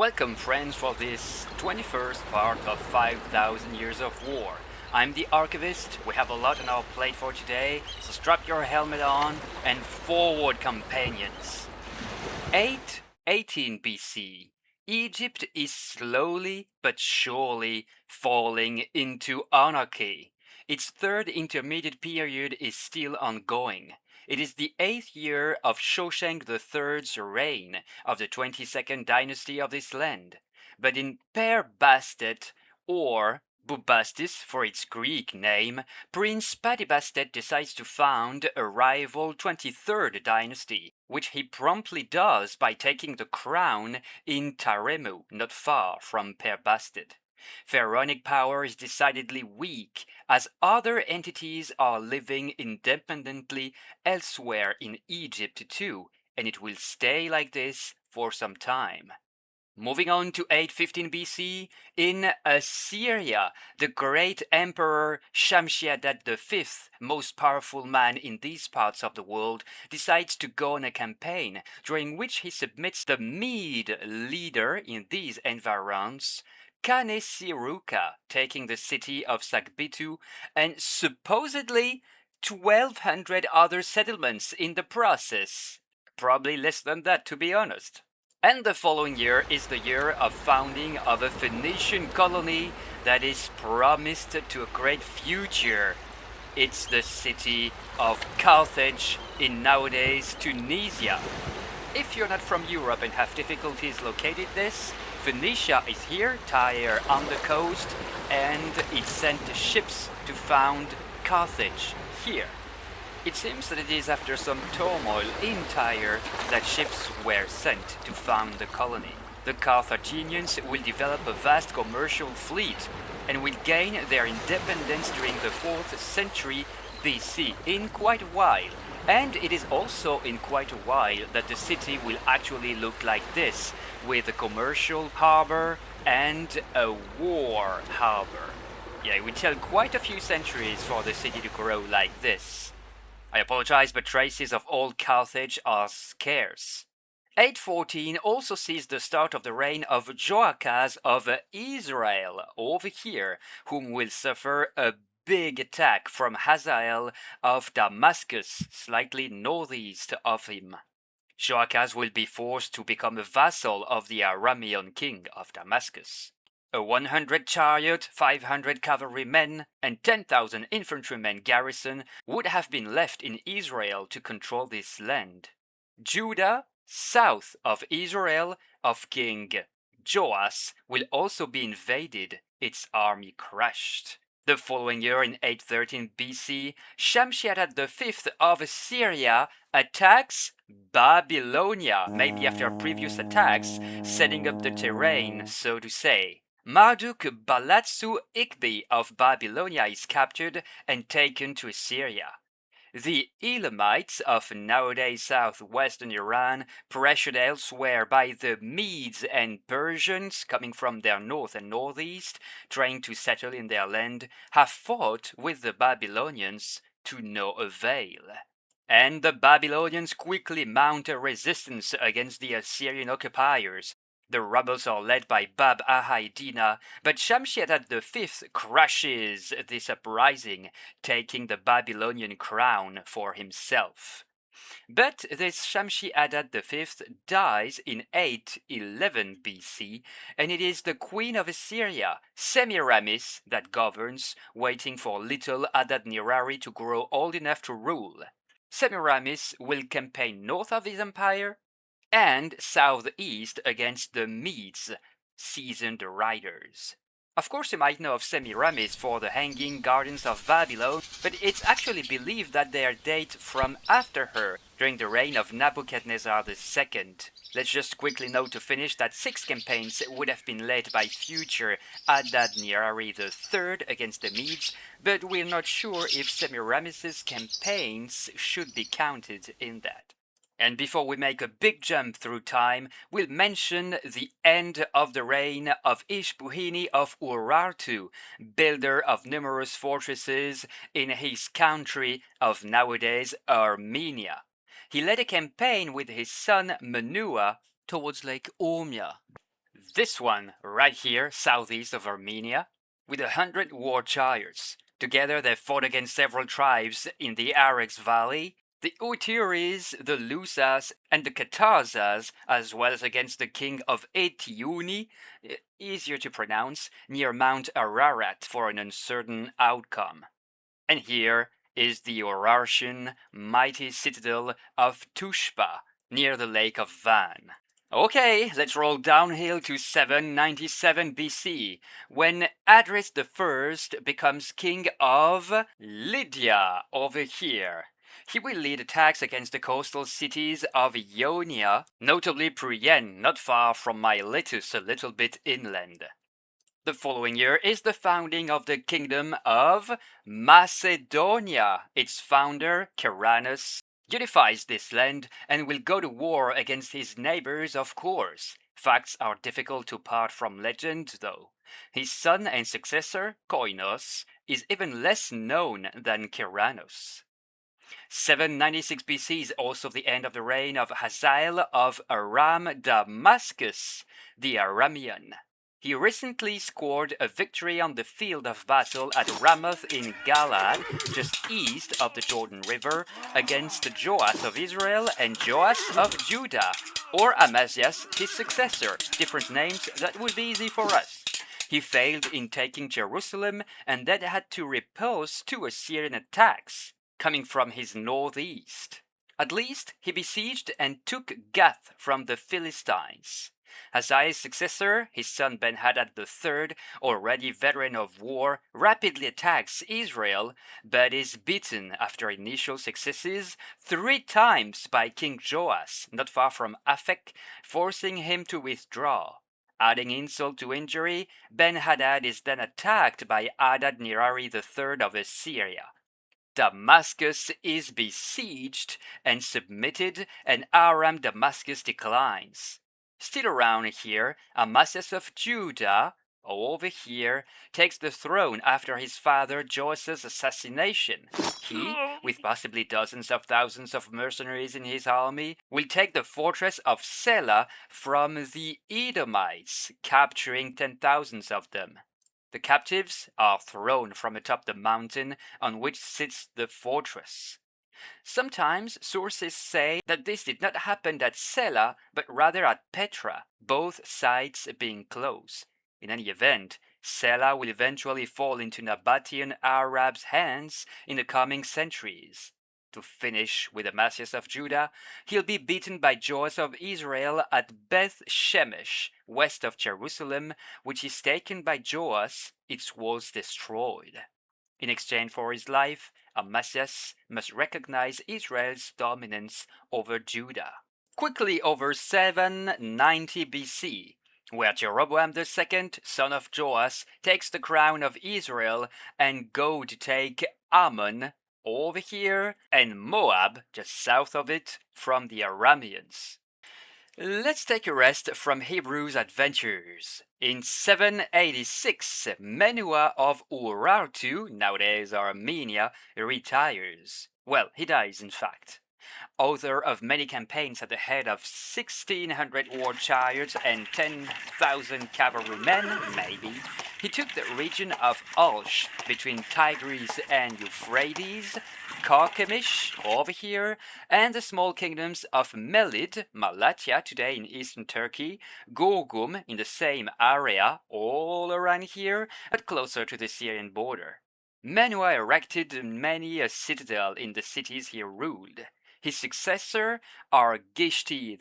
Welcome friends for this 21st part of 5,000 Years of War. I'm the Archivist, we have a lot on our plate for today, so strap your helmet on and forward companions. 818 BC. Egypt is slowly but surely falling into anarchy. Its third intermediate period is still ongoing. It is the 8th year of Shoshenq III's reign of the 22nd dynasty of this land. But in Per-Bastet, or Bubastis for its Greek name, Prince Patibastet decides to found a rival 23rd dynasty, which he promptly does by taking the crown in Taremu, not far from Per-Bastet. Pharaonic power is decidedly weak, as other entities are living independently elsewhere in Egypt too, and it will stay like this for some time. Moving on to 815 BC, in Assyria, the great emperor Shamshi-Adad V, most powerful man in these parts of the world, decides to go on a campaign during which he submits the Mede leader in these environs, Kanesiruka, taking the city of Sagbitu and supposedly 1,200 other settlements in the process. Probably less than that, to be honest. And the following year is the year of founding of a Phoenician colony that is promised to a great future. It's the city of Carthage in nowadays Tunisia. If you're not from Europe and have difficulties locating this, Phoenicia is here, Tyre on the coast, and it sent ships to found Carthage here. It seems that it is after some turmoil in Tyre that ships were sent to found the colony. The Carthaginians will develop a vast commercial fleet and will gain their independence during the 4th century BC in quite a while. And it is also in quite a while that the city will actually look like this, with a commercial harbor and a war harbor. Yeah, it will take quite a few centuries for the city to grow like this. I apologize, but traces of old Carthage are scarce. 814 also sees the start of the reign of Joachaz of Israel over here, whom will suffer a big attack from Hazael of Damascus, slightly northeast of him. Joachaz will be forced to become a vassal of the Aramean king of Damascus. A 100 chariot, 500 cavalrymen, and 10,000 infantrymen garrison would have been left in Israel to control this land. Judah, south of Israel, of King Joas, will also be invaded, its army crushed. The following year, in 813 BC, Shamshi-Adad V of Assyria attacks Babylonia, maybe after previous attacks, setting up the terrain, so to say. Marduk-Balatsu Ikbi of Babylonia is captured and taken to Assyria. The Elamites of nowadays southwestern Iran, pressured elsewhere by the Medes and Persians coming from their north and northeast, trying to settle in their land, have fought with the Babylonians to no avail. And the Babylonians quickly mount a resistance against the Assyrian occupiers. The rebels are led by Bab-Ahai-Dina, but Shamshi-Adad V crushes this uprising, taking the Babylonian crown for himself. But this Shamshi-Adad V dies in 811 BC, and it is the queen of Assyria, Semiramis, that governs, waiting for little Adad-Nirari to grow old enough to rule. Semiramis will campaign north of his empire and southeast against the Medes, seasoned riders. Of course, you might know of Semiramis for the Hanging Gardens of Babylon, but it's actually believed that they date from after her, during the reign of Nebuchadnezzar II. Let's just quickly note to finish that 6 campaigns would have been led by future Adad-Nirari III against the Medes, but we're not sure if Semiramis' campaigns should be counted in that. And before we make a big jump through time, we'll mention the end of the reign of Ishbuhini of Urartu, builder of numerous fortresses in his country of nowadays Armenia. He led a campaign with his son Menua towards Lake Ormia. This one, right here, southeast of Armenia, with 100 war chariots. Together they fought against several tribes in the Arax Valley, the Utyres, the Lusas, and the Katazas, as well as against the king of Eteuni, easier to pronounce, near Mount Ararat for an uncertain outcome. And here is the Urartian mighty citadel of Tushpa, near the lake of Van. Okay, let's roll downhill to 797 BC, when Adris I becomes king of Lydia, over here. He will lead attacks against the coastal cities of Ionia, notably Priene, not far from Miletus, a little bit inland. The following year is the founding of the Kingdom of Macedonia. Its founder, Keranos, unifies this land and will go to war against his neighbors, of course. Facts are difficult to part from legend, though. His son and successor, Koinos, is even less known than Keranos. 796 BC is also the end of the reign of Hazael of Aram Damascus, the Aramean. He recently scored a victory on the field of battle at Ramoth in Galaad, just east of the Jordan River, against Joas of Israel and Joas of Judah, or Amazias, his successor, different names that would be easy for us. He failed in taking Jerusalem and then had to repulse 2 Assyrian attacks coming from his northeast. At least he besieged and took Gath from the Philistines. Hazael's successor, his son Ben-Hadad III, already veteran of war, rapidly attacks Israel, but is beaten after initial successes 3 times by King Joas, not far from Aphek, forcing him to withdraw. Adding insult to injury, Ben-Hadad is then attacked by Adad-nirari III of Assyria. Damascus is besieged and submitted, and Aram Damascus declines. Still around here, Amazias of Judah, over here, takes the throne after his father Joas's assassination. He, with possibly dozens of thousands of mercenaries in his army, will take the fortress of Selah from the Edomites, capturing 10,000 of them. The captives are thrown from atop the mountain on which sits the fortress. Sometimes sources say that this did not happen at Selah, but rather at Petra, both sites being close. In any event, Selah will eventually fall into Nabatean Arabs' hands in the coming centuries. To finish with Amazias of Judah, he'll be beaten by Joas of Israel at Beth Shemesh, west of Jerusalem, which is taken by Joas, its walls destroyed. In exchange for his life, Amazias must recognize Israel's dominance over Judah. Quickly over 790 BC, where Jeroboam II, son of Joas, takes the crown of Israel and go to take Ammon, over here, and Moab, just south of it, from the Arameans. Let's take a rest from Hebrews' adventures. In 786, Menua of Urartu, nowadays Armenia, retires. Well, he dies, in fact. Author of many campaigns at the head of 1,600 war chariots and 10,000 cavalrymen, maybe, he took the region of Alsh between Tigris and Euphrates, Carchemish, over here, and the small kingdoms of Melid, Malatya, today in eastern Turkey, Gorgum in the same area, all around here, but closer to the Syrian border. Menua erected many a citadel in the cities he ruled. His successor, Archivist I,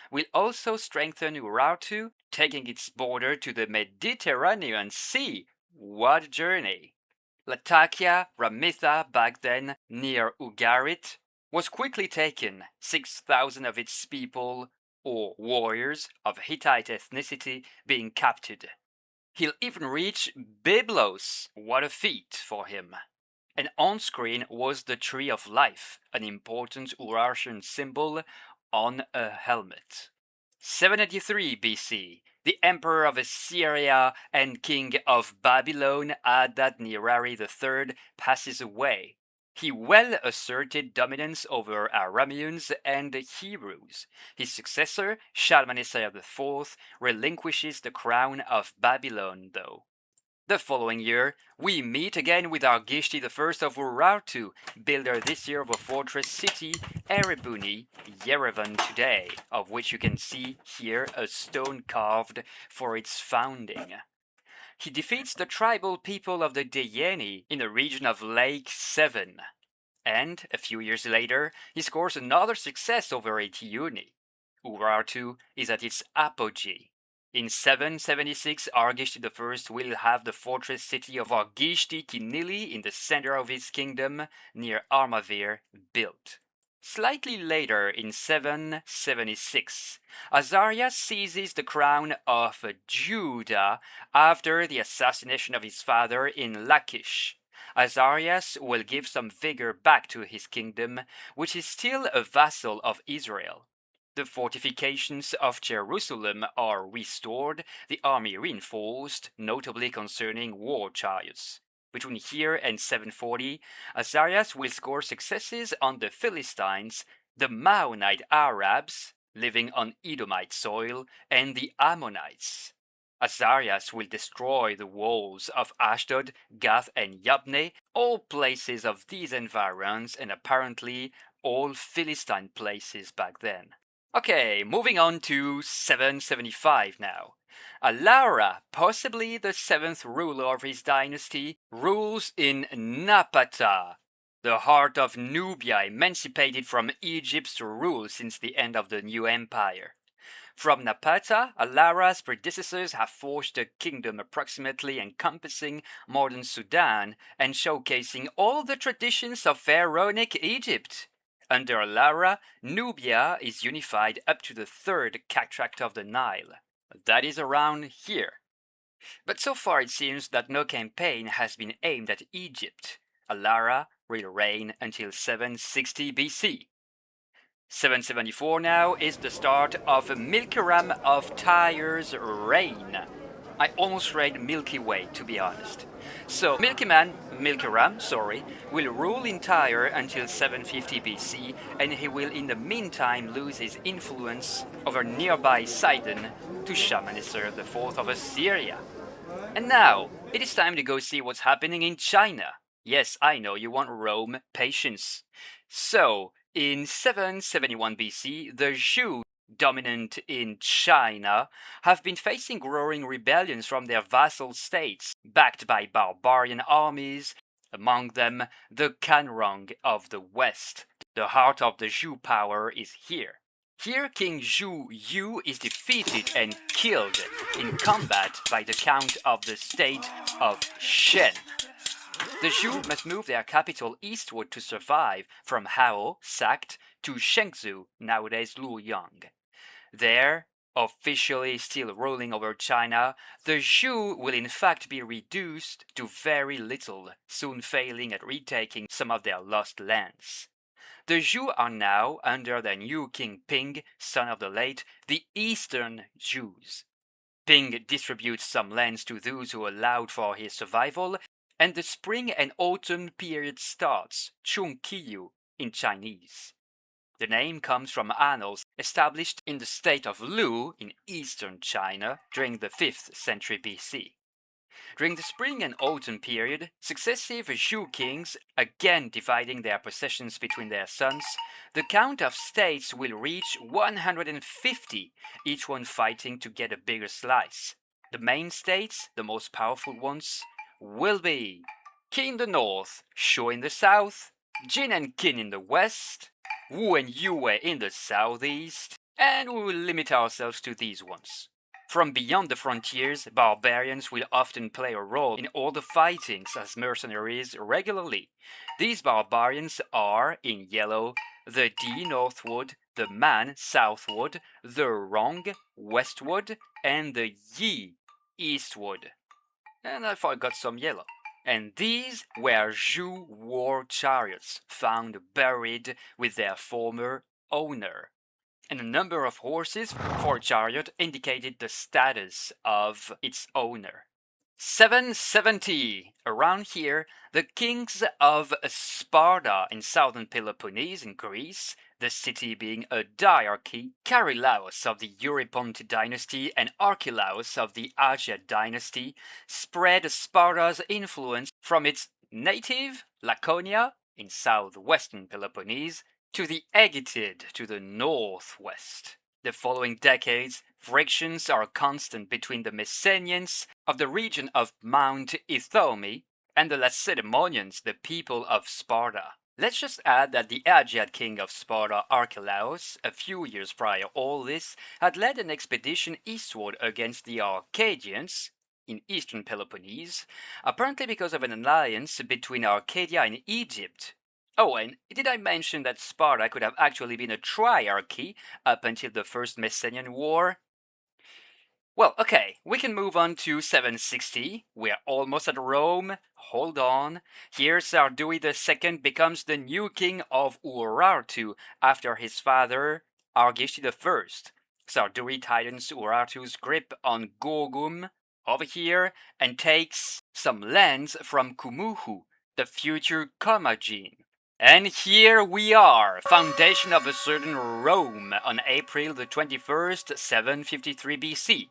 will also strengthen Urartu, taking its border to the Mediterranean Sea. What a journey! Latakia, Ramitha, back then near Ugarit, was quickly taken, 6,000 of its people, or warriors of Hittite ethnicity, being captured. He'll even reach Byblos. What a feat for him! And on screen was the Tree of Life, an important Urartian symbol on a helmet. 783 BC, the Emperor of Assyria and King of Babylon, Adad-nirari III, passes away. He well asserted dominance over Arameans and Hebrews. His successor, Shalmaneser IV, relinquishes the crown of Babylon, though. The following year, we meet again with Archivist I of Urartu, builder this year of a fortress city, Erebuni, Yerevan today, of which you can see here a stone carved for its founding. He defeats the tribal people of the Deyeni in the region of Lake Seven. And, a few years later, he scores another success over Eteuni. Urartu is at its apogee. In 776, Archivist I will have the fortress city of Argishti Kinili in the center of his kingdom, near Armavir, built. Slightly later, in 776, Azariah seizes the crown of Judah after the assassination of his father in Lachish. Azarias will give some vigor back to his kingdom, which is still a vassal of Israel. The fortifications of Jerusalem are restored, the army reinforced, notably concerning war chariots. Between here and 740, Azarias will score successes on the Philistines, the Maonite Arabs, living on Edomite soil, and the Ammonites. Azarias will destroy the walls of Ashdod, Gath, and Yabne, all places of these environs, and apparently all Philistine places back then. Okay, moving on to 775 now. Alara, possibly the seventh ruler of his dynasty, rules in Napata, the heart of Nubia, emancipated from Egypt's rule since the end of the new empire. From Napata, Alara's predecessors have forged a kingdom approximately encompassing modern Sudan and showcasing all the traditions of pharaonic Egypt. Under Alara, Nubia is unified up to the third cataract of the Nile. That is around here. But so far it seems that no campaign has been aimed at Egypt. Alara will reign until 760 BC. 774 now is the start of Milkiram of Tyre's reign. I almost read Milky Way, to be honest. So Milkiram, will rule in Tyre until 750 BC, and he will in the meantime lose his influence over nearby Sidon to Shalmaneser IV of Assyria. And now, it is time to go see what's happening in China. Yes, I know you want Rome patience. So, in 771 BC, the Zhou, dominant in China, have been facing growing rebellions from their vassal states, backed by barbarian armies, among them the Kanrong of the West. The heart of the Zhou power is here. Here, King Zhou Yu is defeated and killed in combat by the Count of the state of Shen. The Zhou must move their capital eastward to survive, from Hao, sacked, to Shenzhou, nowadays Luoyang. There, officially still ruling over China, the Zhou will in fact be reduced to very little, soon failing at retaking some of their lost lands. The Zhou are now under their new king Ping, son of the late, the Eastern Zhous. Ping distributes some lands to those who allowed for his survival, and the spring and autumn period starts, Chungqiyu in Chinese. The name comes from annals established in the state of Lu in eastern China during the 5th century BC. During the spring and autumn period, successive Zhou kings, again dividing their possessions between their sons, the count of states will reach 150, each one fighting to get a bigger slice. The main states, the most powerful ones, will be Qin in the north, Shu in the south, Jin and Qin in the west, Wu and Yue in the southeast, and we will limit ourselves to these ones. From beyond the frontiers, barbarians will often play a role in all the fightings as mercenaries regularly. These barbarians are, in yellow, the Di northward, the Man southward, the Rong westward, and the Yi eastward. And I forgot some yellow. And these were Zhou war chariots found buried with their former owner. And the number of horses for a chariot indicated the status of its owner. 770. Around here, the kings of Sparta in southern Peloponnese in Greece, the city being a diarchy, Charalaos of the Euryponte dynasty and Archelaus of the Asia dynasty, spread Sparta's influence from its native Laconia in southwestern Peloponnese to the Aegeatid to the northwest. The following decades, frictions are constant between the Messenians of the region of Mount Ithome and the Lacedaemonians, the people of Sparta. Let's just add that the Aegean king of Sparta, Archelaus, a few years prior all this, had led an expedition eastward against the Arcadians in eastern Peloponnese, apparently because of an alliance between Arcadia and Egypt. Oh, and did I mention that Sparta could have actually been a triarchy up until the First Messenian War? Well, okay, we can move on to 760. We're almost at Rome. Hold on. Here Sardui II becomes the new king of Urartu after his father, Argishi I. Sardui tightens Urartu's grip on Gorgum over here and takes some lands from Kumuhu, the future Commagene. And here we are, foundation of a certain Rome on April the 21st, 753 BC.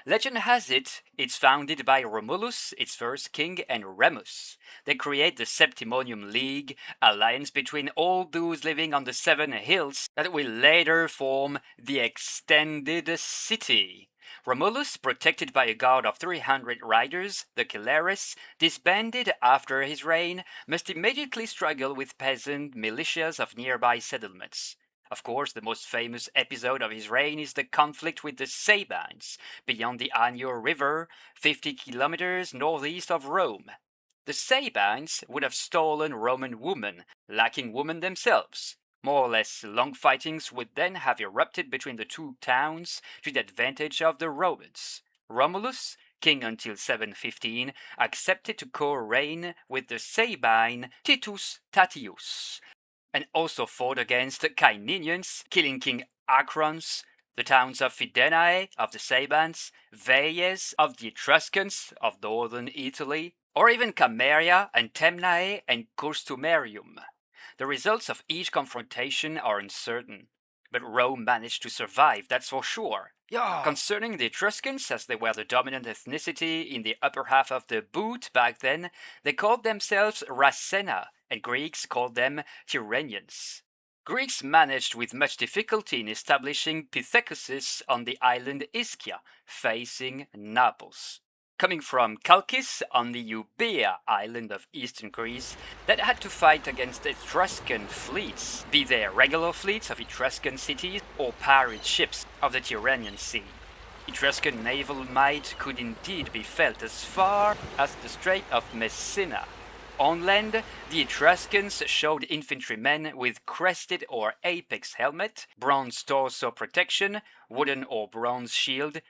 Legend has it, it's founded by Romulus, its first king, and Remus. They create the Septimonium League, alliance between all those living on the seven hills that will later form the extended city. Romulus, protected by a guard of 300 riders, the Celeres, disbanded after his reign, must immediately struggle with peasant militias of nearby settlements. Of course, the most famous episode of his reign is the conflict with the Sabines, beyond the Anio River, 50 kilometers northeast of Rome. The Sabines would have stolen Roman women, lacking women themselves. More or less long fightings would then have erupted between the two towns to the advantage of the Romans. Romulus, king until 715, accepted to co-reign with the Sabine Titus Tatius, and also fought against the Caininians, killing King Acrons, the towns of Fidenae of the Sabines, Veies of the Etruscans of northern Italy, or even Cameria and Temnae and Curstumerium. The results of each confrontation are uncertain, but Rome managed to survive, that's for sure. Yeah. Concerning the Etruscans, as they were the dominant ethnicity in the upper half of the boot back then, they called themselves Racena, and Greeks called them Tyrrhenians. Greeks managed with much difficulty in establishing Pithecuses on the island Ischia, facing Naples. Coming from Chalkis on the Eubea island of eastern Greece, that had to fight against Etruscan fleets, be they regular fleets of Etruscan cities or pirate ships of the Tyrrhenian Sea. Etruscan naval might could indeed be felt as far as the Strait of Messina. On land, the Etruscans showed infantrymen with crested or apex helmet, bronze torso protection, wooden or bronze shield,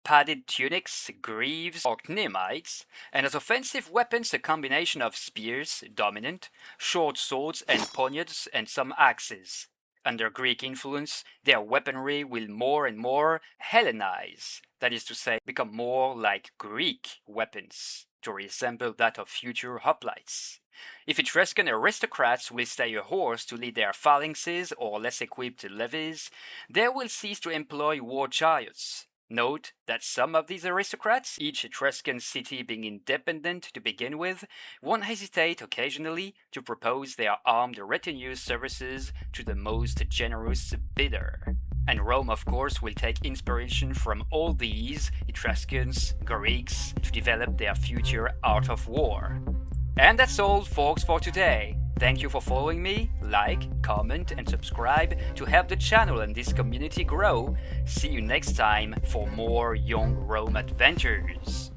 padded tunics, greaves, or knemites, and as offensive weapons a combination of spears, dominant, short swords and poniards, and some axes. Under Greek influence, their weaponry will more and more Hellenize, that is to say, become more like Greek weapons, to resemble that of future hoplites. If Etruscan aristocrats will stay a horse to lead their phalanxes or less equipped levies, they will cease to employ war chariots. Note that some of these aristocrats, each Etruscan city being independent to begin with, won't hesitate occasionally to propose their armed retinue services to the most generous bidder. And Rome, of course, will take inspiration from all these Etruscans, Greeks, to develop their future art of war. And that's all, folks, for today. Thank you for following me. Like, comment, and subscribe to help the channel and this community grow. See you next time for more Young Rome adventures.